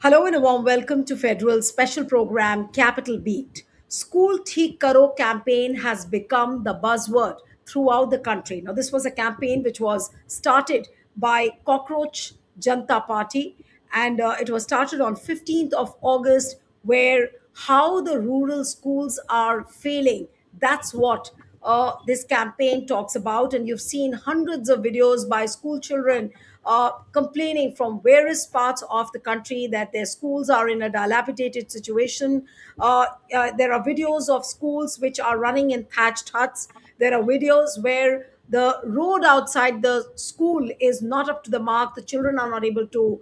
Hello and a warm welcome to Federal's special program Capital Beat. School Theek Karo campaign has become the buzzword throughout the country. Now, this was a campaign which was started by Cockroach Janta Party, and it was started on 15th of August, where how the rural schools are failing. That's what this campaign talks about, and you've seen hundreds of videos by school children complaining from various parts of the country that their schools are in a dilapidated situation. There are videos of schools which are running in thatched huts. There are videos where the road outside the school is not up to the mark. The children are not able to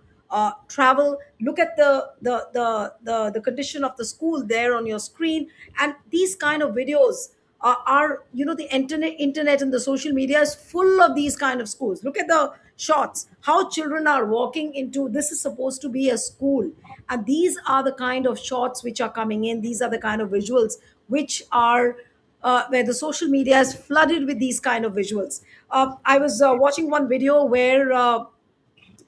travel. Look at the condition of the school there on your screen, and these kind of videos are the internet and the social media is full of these kind of schools. Look at the shots, how children are walking into, this is supposed to be a school, and these are the kind of shots which are coming in. These are the kind of visuals which are where the social media is flooded with these kind of visuals. I was watching one video where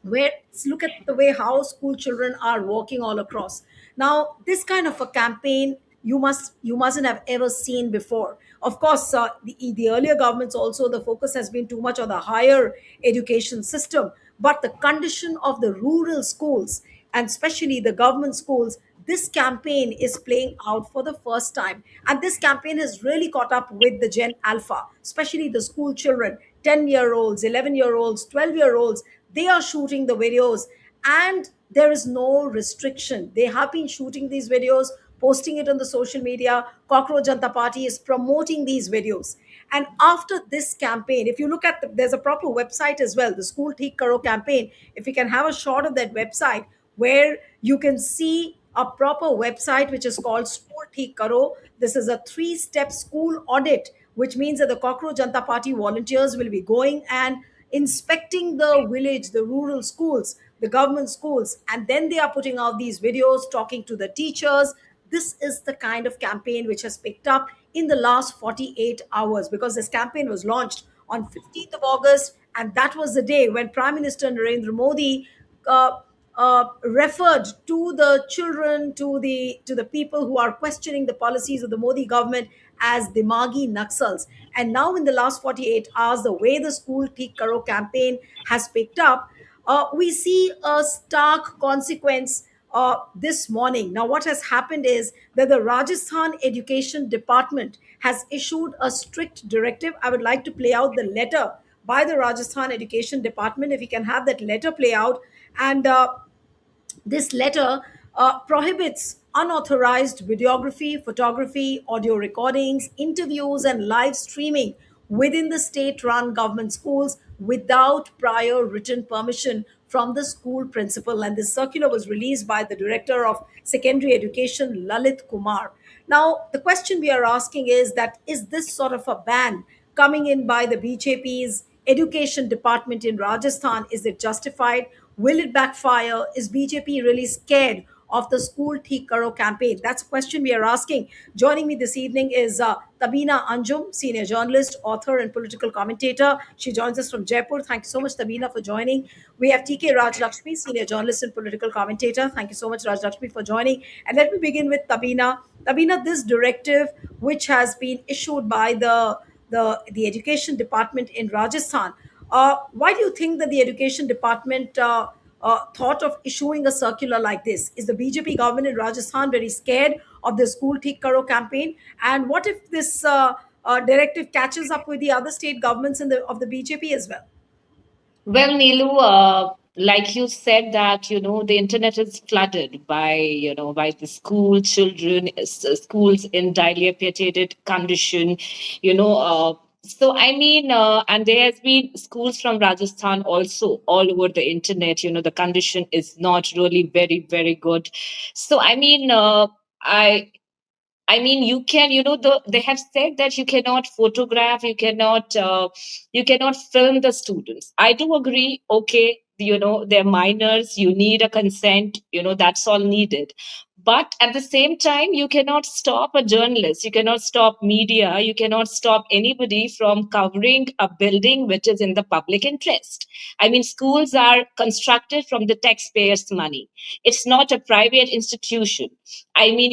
look at the way how school children are walking all across. Now this kind of a campaign you mustn't have ever seen before. Of course, the earlier governments also, the focus has been too much on the higher education system, but the condition of the rural schools and especially the government schools, this campaign is playing out for the first time, and this campaign has really caught up with the Gen Alpha, especially the school children, 10-year-olds, 11-year-olds, 12-year-olds. They are shooting the videos, and there is no restriction. They have been shooting these videos, posting it on the social media. Cockroach Janta Party is promoting these videos. And after this campaign, if you look at there's a proper website as well, the School Theek Karo campaign. If you can have a shot of that website, where you can see a proper website which is called School Theek Karo. This is a three-step school audit, which means that the Cockroach Janta Party volunteers will be going and inspecting the village, the rural schools, the government schools, and then they are putting out these videos, talking to the teachers. This is the kind of campaign which has picked up in the last 48 hours, because this campaign was launched on 15th of August, and that was the day when Prime Minister Narendra Modi uh, referred to the children, to the people who are questioning the policies of the Modi government as Dimagi Naxals. And now, in the last 48 hours, the way the School Theek Karo campaign has picked up, we see a stark consequence this morning. Now, what has happened is that the Rajasthan Education Department has issued a strict directive. I would like to play out the letter by the Rajasthan Education Department. If we can have that letter play out, and this letter prohibits unauthorized videography, photography, audio recordings, interviews, and live streaming within the state run government schools without prior written permission from the school principal. And this circular was released by the Director of Secondary Education, Lalit Kumar. Now, the question we are asking is that, is this sort of a ban coming in by the BJP's education department in Rajasthan, is it justified? Will it backfire? Is BJP really scared of the School Theek Karo campaign? That's a question we are asking. Joining me this evening is Tabina Anjum, senior journalist, author, and political commentator. She joins us from Jaipur. Thank you so much, Tabina, for joining. We have TK Raj Lakshmi, senior journalist and political commentator. Thank you so much, Raj Lakshmi, for joining. And let me begin with Tabina. Tabina, this directive, which has been issued by the education department in Rajasthan. Why do you think that the education department thought of issuing a circular like this? Is the BJP government in Rajasthan very scared of the School Theek Karo campaign? And what if this directive catches up with the other state governments of the BJP as well? Well, Neelu, like you said that, the internet is flooded by the school children, schools in dilapidated condition, you know. So, I mean, and there has been schools from Rajasthan also all over the internet, the condition is not really very, very good. So, I mean, I mean, you can, they have said that you cannot photograph, you cannot film the students. I do agree. Okay, they're minors, you need a consent, that's all needed. But at the same time, you cannot stop a journalist, you cannot stop media, you cannot stop anybody from covering a building which is in the public interest. I mean, schools are constructed from the taxpayers' money. It's not a private institution. I mean,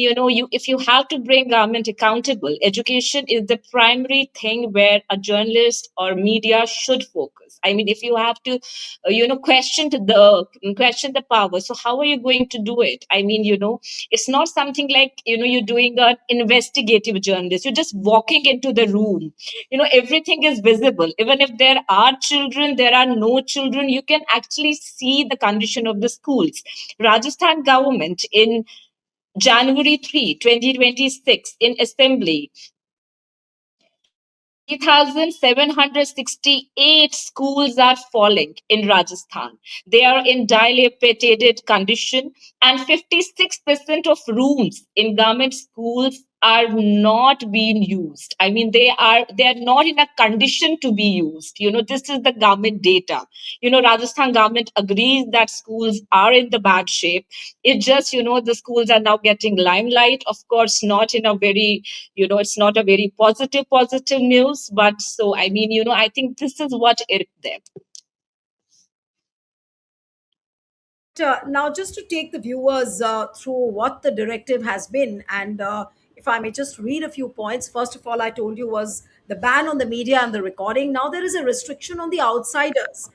if you have to bring government accountable, education is the primary thing where a journalist or media should focus. I mean, if you have to, question the power, so how are you going to do it? I mean, it's not something like you're doing an investigative journalist. You're just walking into the room. Everything is visible. Even if there are children, there are no children, you can actually see the condition of the schools. Rajasthan government in January 3, 2026, in assembly, 3,768 schools are falling in Rajasthan. They are in dilapidated condition, and 56% of rooms in government schools are not being used. I mean, they are not in a condition to be used. This is the government data. Rajasthan government agrees that schools are in the bad shape. It just, the schools are now getting limelight. Of course, not in a very, it's not a very positive news, but so I mean, I think this is what irked them. Now, just to take the viewers through what the directive has been, and if I may just read a few points. First of all, I told you was the ban on the media and the recording. Now there is a restriction on the outsiders.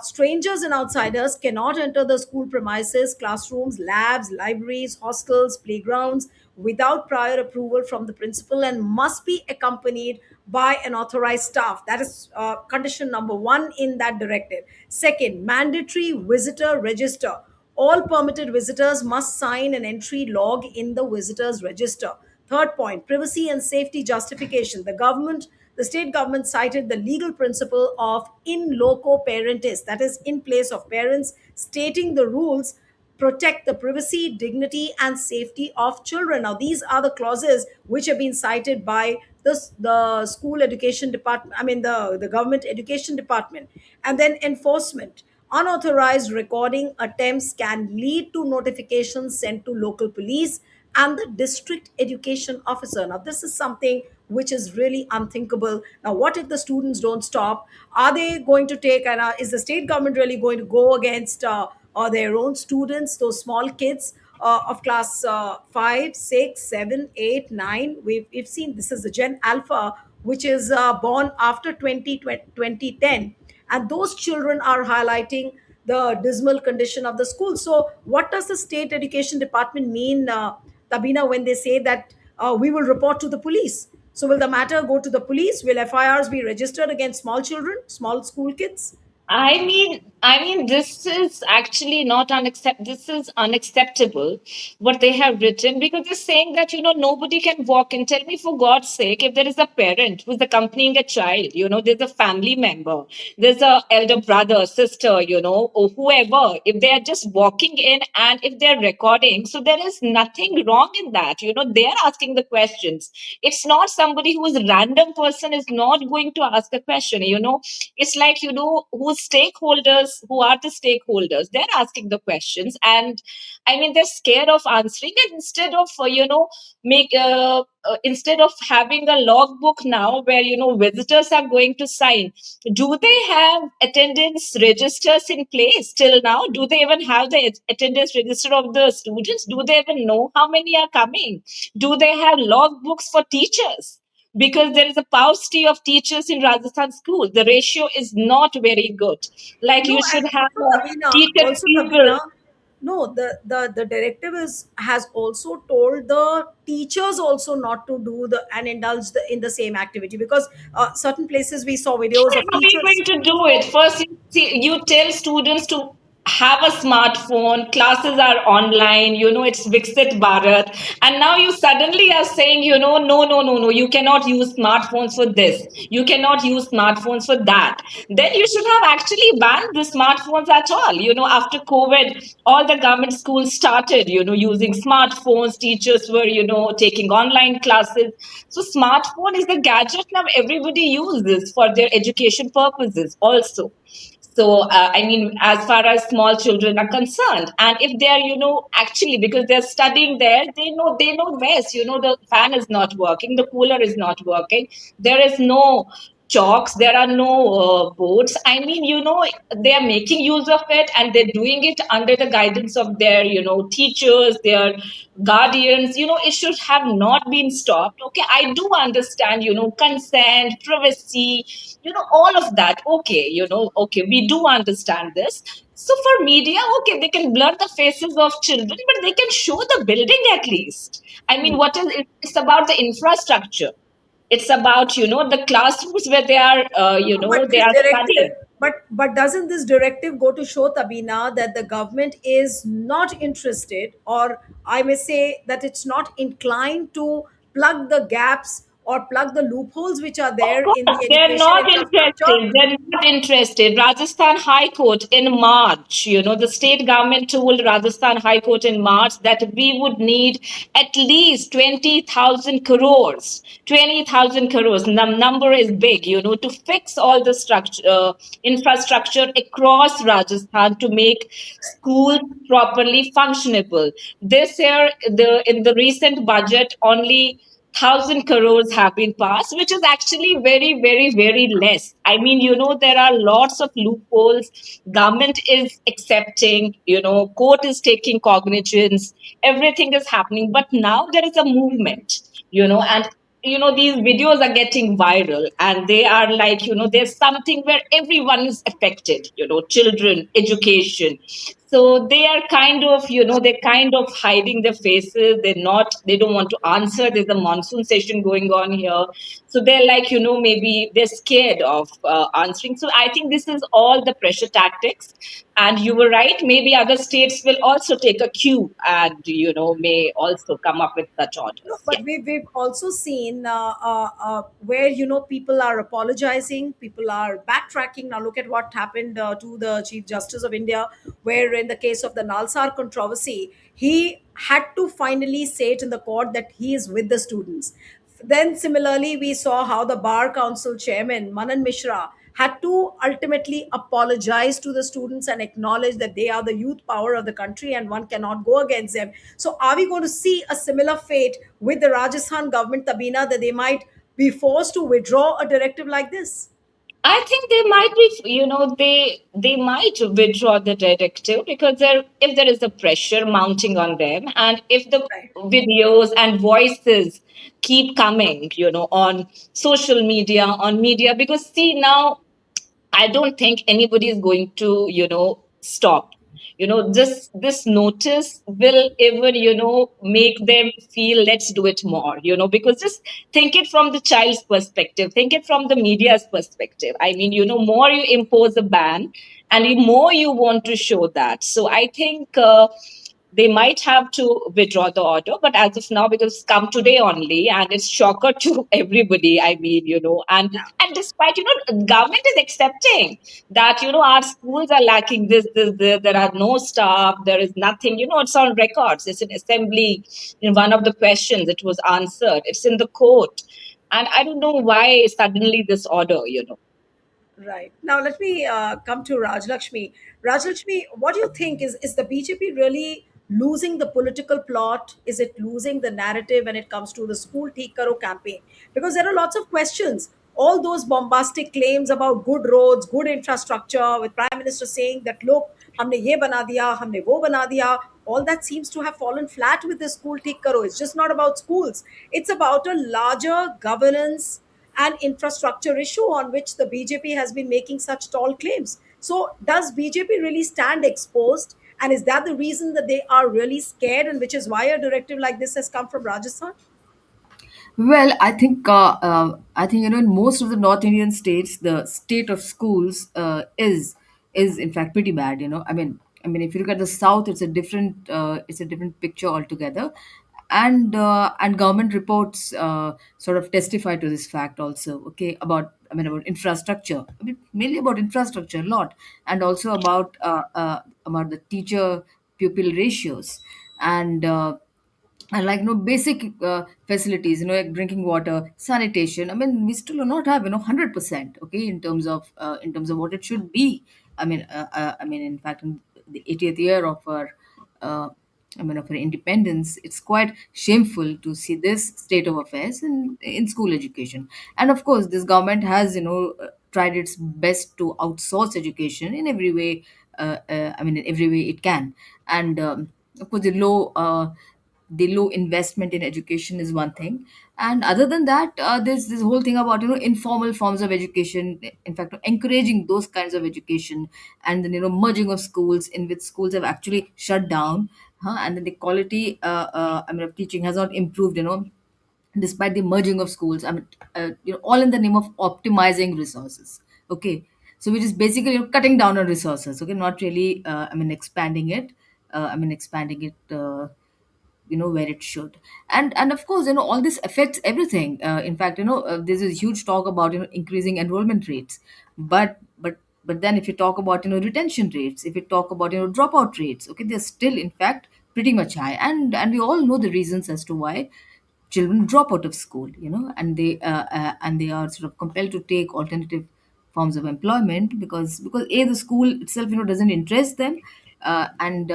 Strangers and outsiders cannot enter the school premises, classrooms, labs, libraries, hostels, playgrounds without prior approval from the principal, and must be accompanied by an authorized staff. That is condition number one in that directive. Second, mandatory visitor register. All permitted visitors must sign an entry log in the visitors register. Third point, privacy and safety justification. The state government cited the legal principle of in loco parentis, that is, in place of parents, stating the rules protect the privacy, dignity, and safety of children. Now, these are the clauses which have been cited by the school education department, I mean, the government education department. And then enforcement. Unauthorized recording attempts can lead to notifications sent to local police and the district education officer. Now, this is something which is really unthinkable. Now, what if the students don't stop? Are they going to take, and is the state government really going to go against their own students, those small kids of class 5, 6, 7, 8, 9? We've seen this is the Gen Alpha, which is born after 2010, and those children are highlighting the dismal condition of the school. So what does the state education department mean, Tabina, when they say that we will report to the police? So will the matter go to the police? Will FIRs be registered against small children, small school kids? I mean, this is actually not unaccept. This is unacceptable what they have written, because they're saying that nobody can walk in. Tell me, for God's sake, if there is a parent who's accompanying a child, there's a family member, there's a elder brother, sister, or whoever. If they are just walking in and if they're recording, so there is nothing wrong in that. They're asking the questions. It's not somebody who is a random person is not going to ask a question. It's like who are the stakeholders, they're asking the questions, and I mean, they're scared of answering it. Instead of make instead of having a logbook now where visitors are going to sign, do they have attendance registers in place till now? Do they even have the attendance register of the students? Do they even know how many are coming? Do they have logbooks for teachers? Because there is a paucity of teachers in Rajasthan schools. The ratio is not very good. Like, No, you and should have teacher Also, people. Tabina, no, the directive has also told the teachers also not to do the and indulge in the same activity, because certain places we saw videos of How are we teachers. going to do it? First, you tell students to have a smartphone, classes are online, it's Viksit Bharat. And now you suddenly are saying, no, you cannot use smartphones for this. You cannot use smartphones for that. Then you should have actually banned the smartphones at all. After COVID, all the government schools started, using smartphones. Teachers were, taking online classes. So smartphone is the gadget now everybody uses for their education purposes also. So, I mean, as far as small children are concerned, and if they are, actually because they're studying there, they know best. The fan is not working, the cooler is not working, there is no chalks, there are no boards. I mean, they are making use of it, and they're doing it under the guidance of their, teachers, their guardians. It should have not been stopped. Okay, I do understand, consent, privacy, all of that. Okay, okay, we do understand this. So for media, okay, they can blur the faces of children, but they can show the building at least. I mean, it's about the infrastructure. It's about, the classrooms where they are, No, but they this are directive, studying. but doesn't this directive go to show, Tabina, that the government is not interested, or I may say that it's not inclined to plug the gaps or plug the loopholes which are Of there in course, the they're education not infrastructure? interested. They're not interested. Rajasthan High Court in March, the state government told Rajasthan High Court in March that we would need at least 20,000 crores. 20,000 crores. Number is big, to fix all the infrastructure across Rajasthan to make schools properly functionable. This year, in the recent budget, only 1,000 crores have been passed, which is actually very, very, very less. I mean, there are lots of loopholes. Government is accepting, court is taking cognizance, everything is happening. But now there is a movement, and these videos are getting viral, and they are like, there's something where everyone is affected, children, education. So they are kind of, they're kind of hiding their faces. They don't want to answer. There's a monsoon session going on here. So they're like, maybe they're scared of answering. So I think this is all the pressure tactics. And you were right. Maybe other states will also take a cue and, may also come up with such No, orders. but Yes. we've also seen where people are apologizing, people are backtracking. Now look at what happened to the Chief Justice of India, where in the case of the Nalsar controversy, he had to finally say it in the court that he is with the students. Then similarly, we saw how the Bar Council chairman Manan Mishra had to ultimately apologize to the students and acknowledge that they are the youth power of the country and one cannot go against them. So, are we going to see a similar fate with the Rajasthan government, Tabina, that they might be forced to withdraw a directive like this? I think they might be, they might withdraw the directive because if there is a pressure mounting on them, and if the Right. videos and voices keep coming, on social media, on media, because see now I don't think anybody is going to, stop. This notice will even, make them feel let's do it more, because just think it from the child's perspective, think it from the media's perspective. I mean, more you impose a ban and more you want to show that. So I think they might have to withdraw the order, but as of now, because it's come today only, and it's shocker to everybody. I mean, and despite government is accepting that our schools are lacking this. There are no staff, there is nothing. It's on records. It's in assembly. In one of the questions, it was answered. It's in the court, and I don't know why suddenly this order. Right. Now, let me come to Rajlakshmi. Rajlakshmi, what do you think? Is the BJP really losing the political plot? Is it losing the narrative when it comes to the School Theek Karo campaign? Because there are lots of questions. All those bombastic claims about good roads, good infrastructure, with Prime Minister saying that, look, हमने ये बना दिया, हमने वो बना दिया, all that seems to have fallen flat with the School Theek Karo. It's just not about schools. It's about a larger governance and infrastructure issue on which the BJP has been making such tall claims. So, does BJP really stand exposed? And is that the reason that they are really scared, and which is why a directive like this has come from Rajasthan? Well, I think in most of the North Indian states, the state of schools is in fact pretty bad. I mean, if you look at the South, it's a different picture altogether, and government reports sort of testify to this fact also. Okay, about infrastructure, mainly about infrastructure a lot, and also about the teacher pupil ratios and like basic facilities, like drinking water, sanitation. I mean, we still do not have 100%, okay, in terms of what it should be. I mean, in fact, in the 80th year of our, uh, of our independence, it's quite shameful to see this state of affairs in school education. And of course, this government has, tried its best to outsource education in every way. In every way it can. And of course, the low investment in education is one thing, and other than that, there's this whole thing about informal forms of education, in fact encouraging those kinds of education, and then merging of schools in which schools have actually shut down, and then the quality of teaching has not improved, despite the merging of schools. All in the name of optimizing resources. Okay, so which is basically cutting down on resources. Okay, not really. Expanding it. Expanding it. Where it should. And of course, all this affects everything. In fact, there's a huge talk about increasing enrollment rates, but then if you talk about retention rates, if you talk about dropout rates, okay, they're still in fact pretty much high, and we all know the reasons as to why children drop out of school, and they are sort of compelled to take alternative forms of employment, because a, the school itself doesn't interest them, and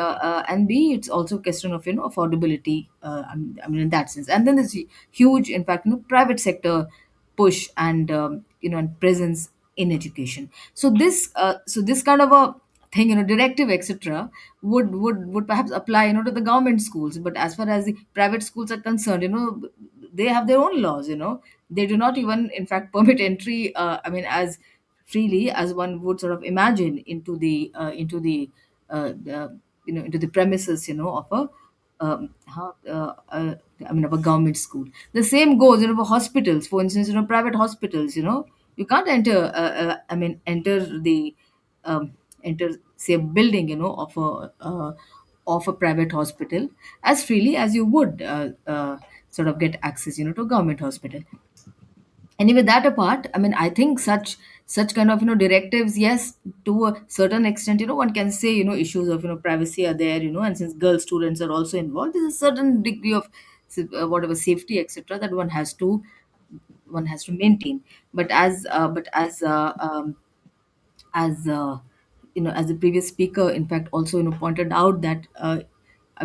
b, it's also a question of affordability, in that sense. And then there's a huge, in fact, private sector push and and presence in education. So this kind of a thing, directive, etc., would perhaps apply to the government schools. But as far as the private schools are concerned, they have their own laws. They do not even, in fact, permit entry, as freely as one would sort of imagine into the premises, of a of a government school. The same goes, for hospitals. For instance, private hospitals, you can't enter the enter, say, a building, of a private hospital as freely as you would sort of get access, to a government hospital. Anyway, that apart, I think such kind of directives, yes, to a certain extent, one can say, issues of privacy are there, and since girl students are also involved, there's a certain degree of whatever safety, etc., that one has to maintain. But as the previous speaker, in fact, also pointed out that,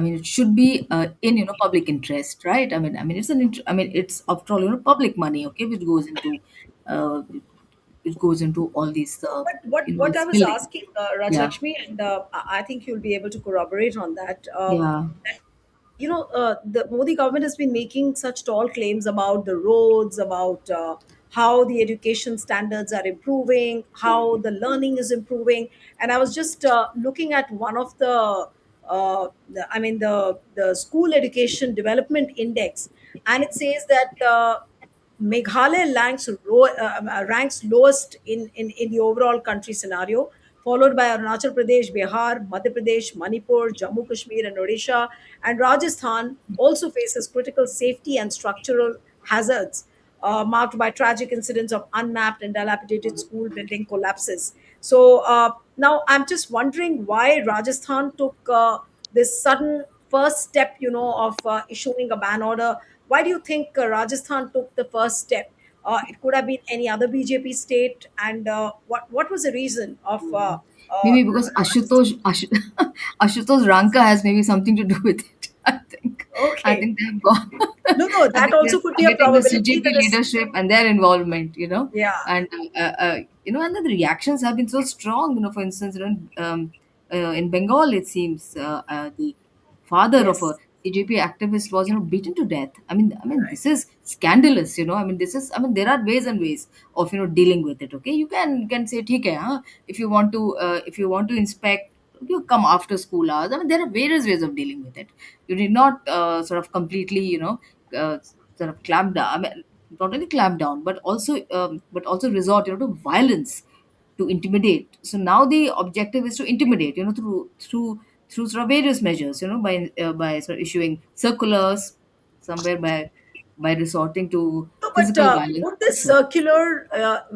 it should be in public interest, right? It's it's, after all, public money, okay, uh, which goes into all these What I these was buildings. asking, Yeah, Rajlakshmi, and I think you'll be able to corroborate on that. yeah. The Modi government has been making such tall claims about the roads, about how the education standards are improving, how the learning is improving. And I was just looking at one of the school education development index, and it says that Meghalaya ranks lowest in the overall country scenario, followed by Arunachal Pradesh, Bihar, Madhya Pradesh, Manipur, Jammu Kashmir, and Odisha. And Rajasthan also faces critical safety and structural hazards, marked by tragic incidents of unmapped and dilapidated school building collapses. So now I'm just wondering why Rajasthan took this sudden first step, of issuing a ban order. Why do you think Rajasthan took the first step? It could have been any other BJP state, and what was the reason of Maybe because Rajasthan? Ashutosh Ranka has maybe something to do with it. I Okay, think they've gone. no, no, I that think they're also could be a targeting the probability. CJP That is, leadership and their involvement, yeah, and and then the reactions have been so strong. For instance, in Bengal, it seems the father of a yes, CJP activist was beaten to death. right. This is scandalous. This is, there are ways and ways of dealing with it. Okay, you can say, "Okay, huh? If you want to inspect, you come after school hours." There are various ways of dealing with it. You did not sort of completely, sort of clamp down. Not only clamp down, but also resort, to violence to intimidate. So now the objective is to intimidate, through sort of various measures, by sort of issuing circulars, somewhere by resorting to No, but physical violence would this also. circular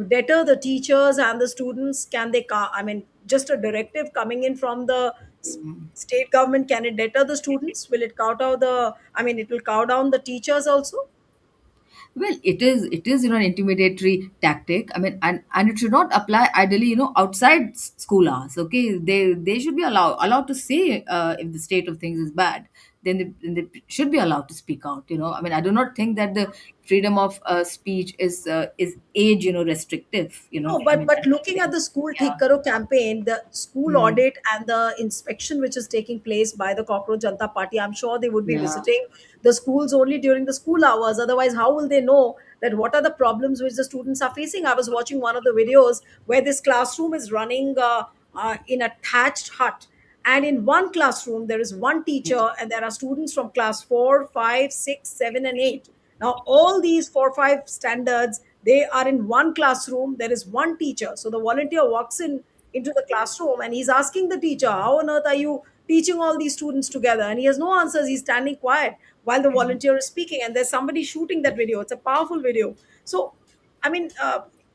deter the teachers and the students? Can they? I mean, just a directive coming in from the state government, can it deter the students? Will it cow down the? I mean, it will cow down the teachers also. Well, it is an intimidatory tactic. I mean, and it should not apply ideally, outside school hours. Okay, they should be allowed to say if the state of things is bad. Then they should be allowed to speak out. I mean, I do not think that the freedom of speech is age restrictive. No, I but mean, but looking at the school Theek yeah. Karo campaign, the school Hmm. audit and the inspection which is taking place by the Cockroach Janta Party, I'm sure they would be Yeah. visiting the schools only during the school hours. Otherwise, how will they know that what are the problems which the students are facing? I was watching one of the videos where this classroom is running in a thatched hut, and in one classroom there is one teacher and there are students from class 4, 5, 6, 7, and 8. Now all these 4 5 standards, they are in one classroom, there is one teacher. So the volunteer walks in into the classroom and he's asking the teacher, how on earth are you teaching all these students together? And he has no answers, he's standing quiet while the volunteer is speaking, and there's somebody shooting that video. It's a powerful video. So I mean,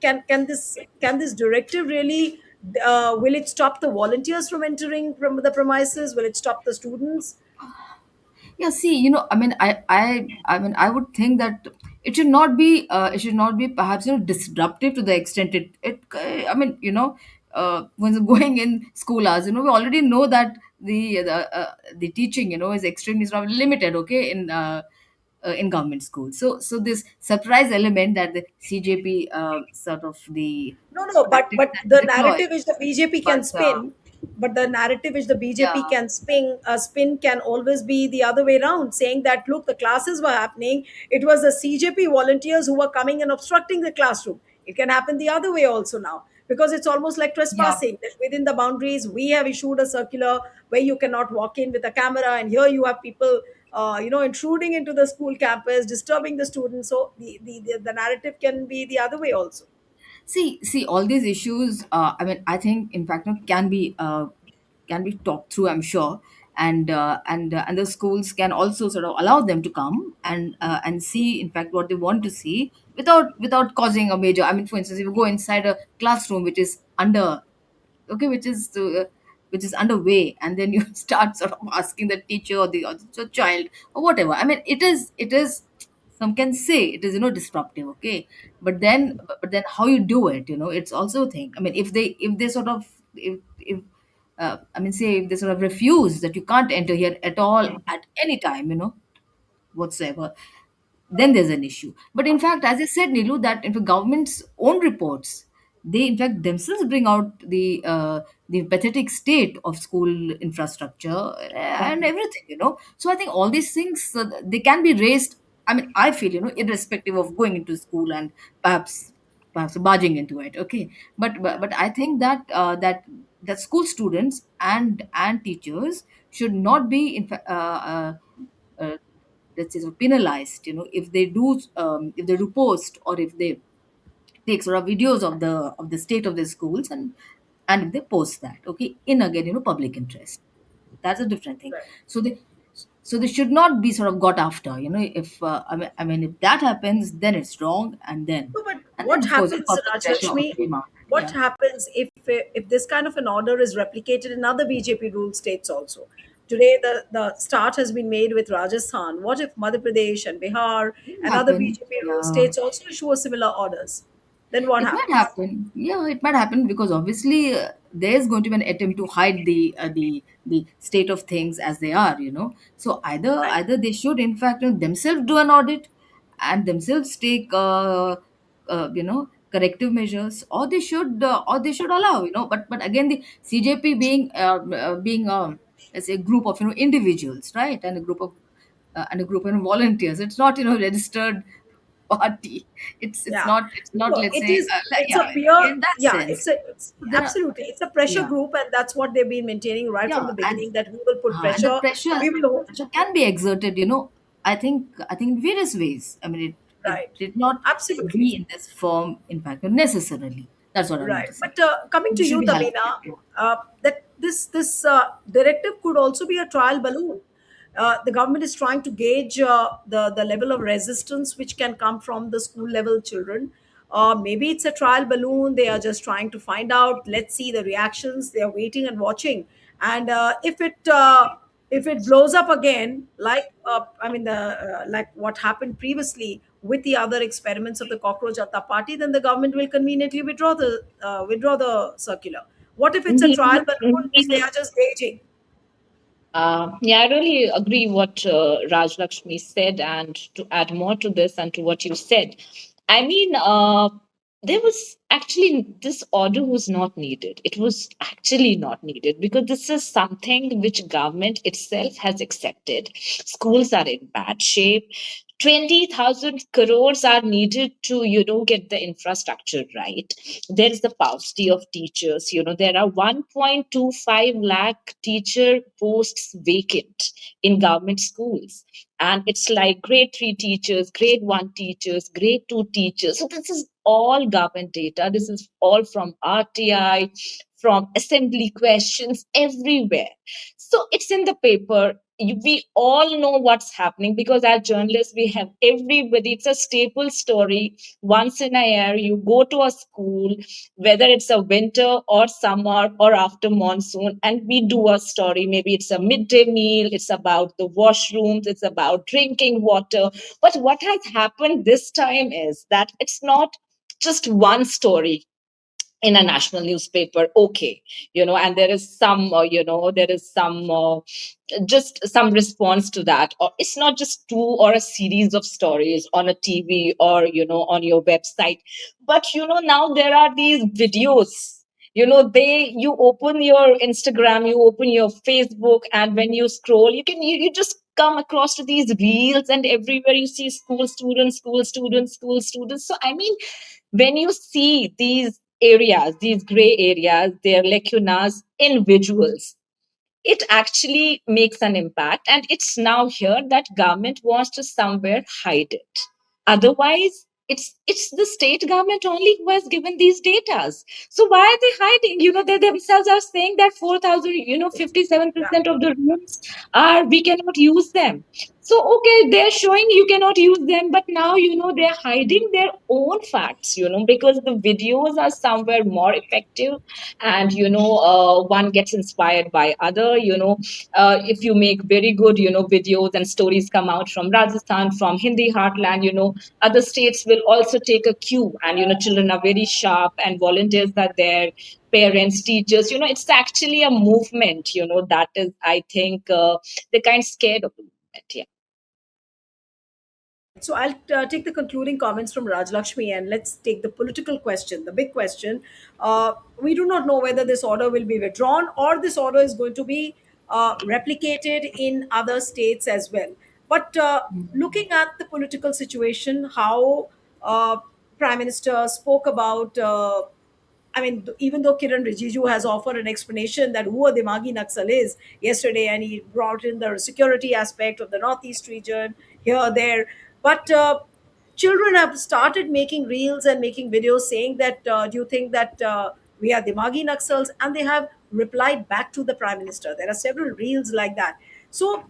can this directive really, will it stop the volunteers from entering from the premises? Will it stop the students? Yeah, see, I mean, I would think that it should not be perhaps disruptive to the extent I mean, when going in school hours, we already know that the teaching, is extremely sort of limited, okay, in government schools. So this surprise element that the CJP sort of the No, no, but tactic but that they the deploy, narrative which the BJP but can spin, but the narrative which the BJP yeah, can spin can always be the other way around, saying that look, the classes were happening. It was the CJP volunteers who were coming and obstructing the classroom. It can happen the other way also now, because it's almost like yeah. trespassing. That within the boundaries, we have issued a circular where you cannot walk in with a camera, and here you have people, intruding into the school campus, disturbing the students. So the narrative can be the other way also. See, all these issues. I mean, I think, in fact, can be talked through. I'm sure, and the schools can also sort of allow them to come and see, in fact, what they want to see without causing a major. I mean, for instance, if you go inside a classroom which is under, okay, which is underway, and then you start sort of asking the teacher or the child or whatever. I mean, it is some can say it is disruptive, okay, but then how you do it, it's also a thing. I mean, if they sort of if I mean, say if they sort of refuse that you can't enter here at all at any time, whatsoever, then there's an issue. But in fact, as I said, Nilu, that in the government's own reports, they in fact themselves bring out the pathetic state of school infrastructure and everything. So I think all these things, they can be raised. I mean, I feel, irrespective of going into school and perhaps barging into it. Okay, but I think that school students and teachers should not be uh, let's say, sort of penalized, if they do post, or if they take sort of videos of the state of their schools, and if they post that, okay, in, again, public interest, that's a different thing. Right. So they should not be sort of got after, if I mean, if that happens, then it's wrong, and then No, but and then what of course happens, public pressure Rajlakshmi? came out. What Yeah. happens if this kind of an order is replicated in other BJP ruled states also? Today, the start has been made with Rajasthan. What if Madhya Pradesh and Bihar It and other happen. BJP ruled Yeah. states also issue a similar orders? Then what It might happens? happen. Yeah, it might happen, because obviously there's going to be an attempt to hide the state of things as they are. So either Right. either they should, in fact, themselves do an audit and themselves take corrective measures, or they should allow. But again, the CJP being let's say, a group of individuals, right, and a group of volunteers. It's not registered party. It's Yeah. not it's not, No, let's it say, is. It's a yeah, peer. in that Yeah, sense. it's There are, absolutely. It's a pressure yeah, group, and that's what they've been maintaining right from yeah, the and beginning. That we will put and the pressure. pressure We will hold. pressure can be exerted, I think in various ways. I mean, it Right. did not Absolutely. be in this form, in fact, necessarily. That's what I want Right. to say. But coming It to should you, be helped. Tabina, that this directive could also be a trial balloon. The government is trying to gauge the level of resistance which can come from the school level children. Maybe it's a trial balloon. They are just trying to find out. Let's see the reactions. They are waiting and watching. And if it If it blows up again, like I mean the like what happened previously with the other experiments of the cockroach atta party, then the government will conveniently withdraw the circular. What if it's a trial balloon which they are just gauging? Yeah, I really agree what Raj Lakshmi said, and to add more to this and to what you said, I mean, there was actually this order was not needed. It was actually not needed because this is something which government itself has accepted. Schools are in bad shape. 20,000 crores are needed to, get the infrastructure right. There is the paucity of teachers. There are 1.25 lakh teacher posts vacant in government schools. And it's like grade 3 teachers, grade 1 teachers, grade 2 teachers. So this is all government data. This is all from RTI, from assembly questions, everywhere. So it's in the paper. We all know what's happening because as journalists, we have everybody. It's a staple story. Once in a year, you go to a school, whether it's a winter or summer or after monsoon, and we do a story. Maybe it's a midday meal, it's about the washrooms, it's about drinking water. But what has happened this time is that it's not just one story in a national newspaper, okay, and there is some there is some just some response to that, or it's not just two or a series of stories on a TV or on your website, but now there are these videos. You open your Instagram, you open your Facebook, and when you scroll, you just come across to these reels, and everywhere you see school students, school students, school students. So I mean, when you see these areas, these gray areas, they're lacunas in visuals, it actually makes an impact. And it's now here that government wants to somewhere hide it. Otherwise, it's the state government only who has given these datas. So why are they hiding? They themselves are saying that 4,000, 57% of the rooms are, we cannot use them. So okay, they're showing you cannot use them, but now they're hiding their own facts, because the videos are somewhere more effective, and one gets inspired by other. If you make very good videos and stories come out from Rajasthan, from Hindi heartland, other states will also take a cue, and children are very sharp, and volunteers are there, parents, teachers. It's actually a movement. That is, I think, they're kind of scared of the movement. Yeah. So I'll take the concluding comments from Raj Lakshmi, and let's take the political question, the big question. We do not know whether this order will be withdrawn or this order is going to be replicated in other states as well. But looking at the political situation, how Prime Minister spoke about. I mean, even though Kiran Rijiju has offered an explanation that who a Dimagi Naxal is yesterday, and he brought in the security aspect of the Northeast region here, there, but children have started making reels and making videos saying that, do you think that we are Dimagi Naxals? And they have replied back to the Prime Minister. There are several reels like that. So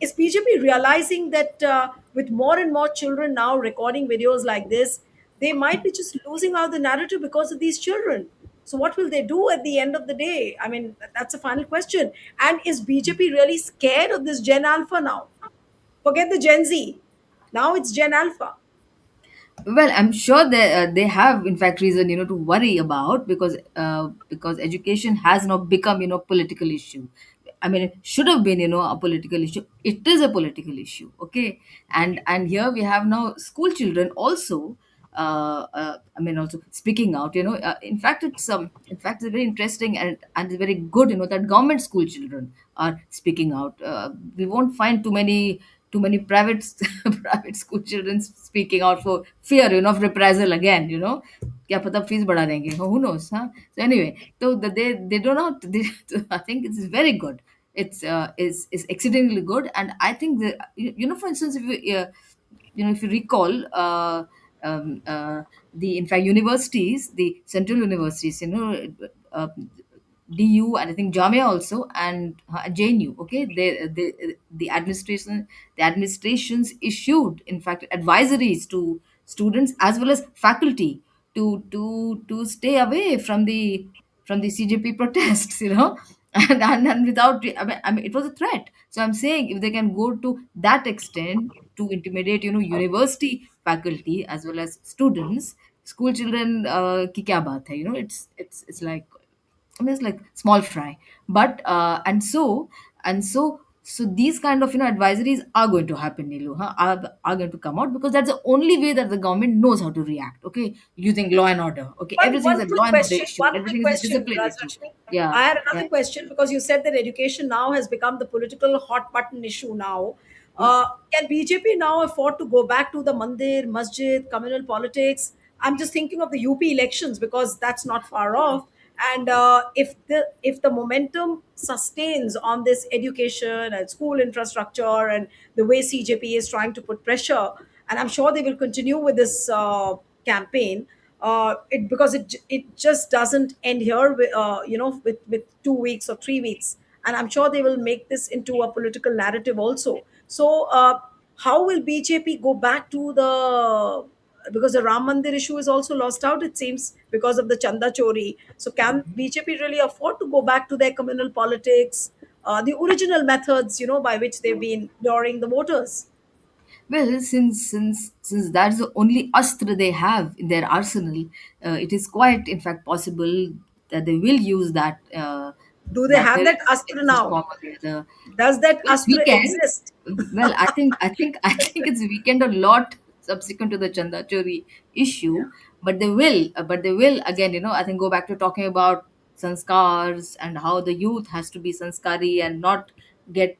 is BJP realizing that with more and more children now recording videos like this, they might be just losing out the narrative because of these children? So, what will they do at the end of the day? I mean, that's a final question. And is BJP really scared of this Gen Alpha now? Forget the Gen Z. Now it's Gen Alpha. Well, I'm sure they have in fact reason to worry about, because education has now become political issue. I mean, it should have been a political issue. It is a political issue, okay. And here we have now school children also. I mean, also speaking out. In fact, it's very interesting, and it's very good. That government school children are speaking out. We won't find too many private private school children speaking out for fear of reprisal again. क्या पता fees बढ़ा देंगे, who knows, huh? So anyway, so they do not they, I think it's very good. It's exceedingly good. And I think for instance, if you recall, the in fact universities, the central universities, uh, DU, and I think Jamia also, and JNU. Okay, the administrations issued in fact advisories to students as well as faculty to stay away from the CJP protests. And without I mean it was a threat. So I'm saying if they can go to that extent to intimidate, university faculty as well as students, school children, ki kya baat hai, it's like, I mean, it's like small fry. But and so these kind of advisories are going to happen, Nilu, huh? Are going to come out, because that's the only way that the government knows how to react. Okay, using law and order. Okay, everything is a law and order issue. One quick Everything is a question, discipline issue. Rajlakshmi. Yeah, I had yeah, another question because you said that education now has become the political hot button issue now. yeah. Can BJP now afford to go back to the mandir, masjid, communal politics? I'm just thinking of the UP elections because that's not far off. And if the momentum sustains on this education and school infrastructure and the way CJP is trying to put pressure, and I'm sure they will continue with this campaign, it because it just doesn't end here with 2 weeks or 3 weeks, and I'm sure they will make this into a political narrative also. So how will BJP go back to the, because the Ram Mandir issue is also lost out, it seems, because of the Chanda Chori. So can BJP really afford to go back to their communal politics, the original methods, by which they've been luring the voters? Well, since that's the only astra they have in their arsenal, it is quite, in fact, possible that they will use that Do they that have very that astra in some now? form or the other. Does that Well, astra weekend. exist? Well, I think it's weekend a lot subsequent to the Chanda Chori issue, but they will again. I think go back to talking about sanskars and how the youth has to be sanskari and not get,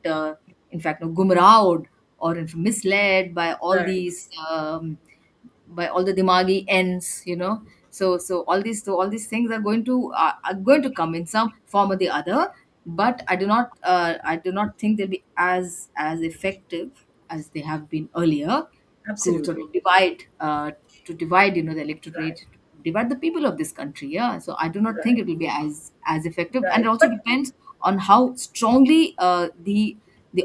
in fact, gumrahed or misled Right. by all the dimagi ends. So all these things are going to come in some form or the other. But I do not think they'll be as effective as they have been earlier, to sort Absolutely. of divide the Right. electorate, to divide the people of this country. Yeah, so I do not think Right. it will be as effective. And it Right. also But depends on how strongly the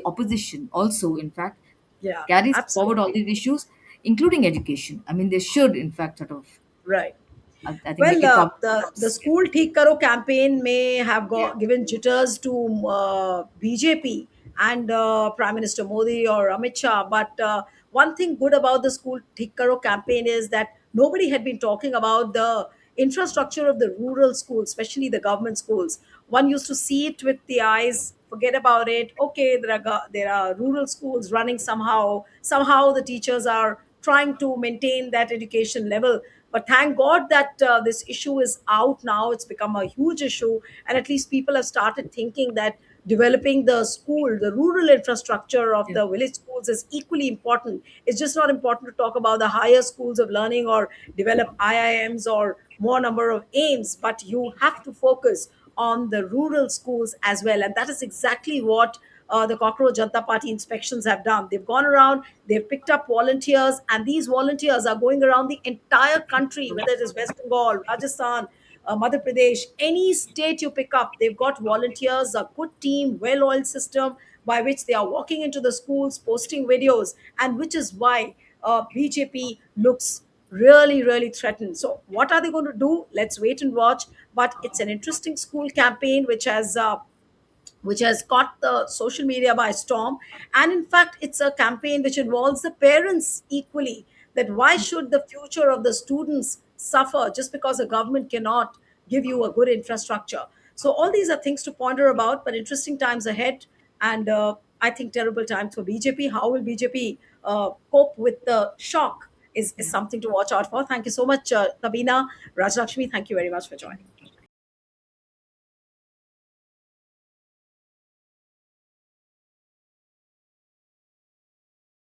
opposition also, in fact, yeah, carries forward all absolutely. these issues, including education. I mean, they should, in fact, sort of, Right. I think, make Well, it the school Theek Karo campaign may have given jitters to BJP and Prime Minister Modi or Amit Shah, but one thing good about the school Theek Karo campaign is that nobody had been talking about the infrastructure of the rural schools, especially the government schools. One used to see it with the eyes, forget about it. Okay, there are rural schools running somehow. Somehow the teachers are trying to maintain that education level. But thank God that this issue is out now. It's become a huge issue, and at least people have started thinking that developing the school, the rural infrastructure of yeah. the village schools is equally important. It's just not important to talk about the higher schools of learning or develop IIMs or more number of aims, but you have to focus on the rural schools as well. And that is exactly what the Cockroach Janta Party inspections have done. They've gone around, they've picked up volunteers, and these volunteers are going around the entire country, whether it is West Bengal, Rajasthan, Madhya Pradesh, any state you pick up, they've got volunteers, a good team, well oiled system by which they are walking into the schools, posting videos, and which is why BJP looks really, really threatened. So, what are they going to do? Let's wait and watch. But it's an interesting school campaign which has caught the social media by storm. And in fact, it's a campaign which involves the parents equally. That why should the future of the students suffer just because the government cannot give you a good infrastructure? So, all these are things to ponder about, but interesting times ahead. And I think terrible times for BJP. How will BJP cope with the shock is something to watch out for. Thank you so much, Tabina. Rajlakshmi, thank you very much for joining.